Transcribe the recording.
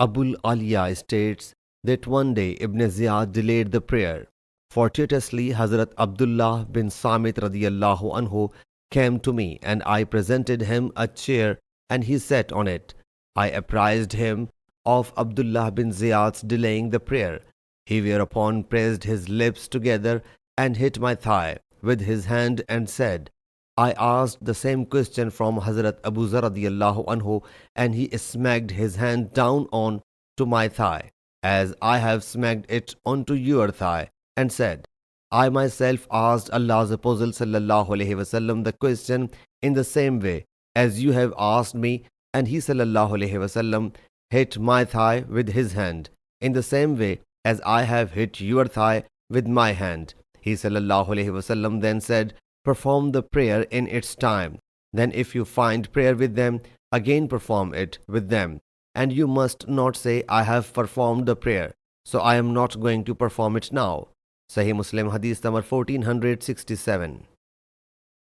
Abul Aliya states that one day Ibn Ziyad delayed the prayer. Fortuitously, Hazrat Abdullah bin Samit radiyallahu anhu came to me, and I presented him a chair and he sat on it. I apprised him of Abdullah bin Ziyad's delaying the prayer. He whereupon pressed his lips together and hit my thigh with his hand and said, I asked the same question from Hazrat Abu Zar radiyallahu anhu, and he smacked his hand down on to my thigh, as I have smacked it onto your thigh, and said, I myself asked Allah's Apostle sallallahu alaihi wasallam the question in the same way as you have asked me, and he sallallahu alaihi wasallam hit my thigh with his hand in the same way as I have hit your thigh with my hand. He sallallahu alaihi wasallam then said, perform the prayer in its time. Then if you find prayer with them, again perform it with them. And you must not say, I have performed the prayer, so I am not going to perform it now. Sahih Muslim Hadees number 1467.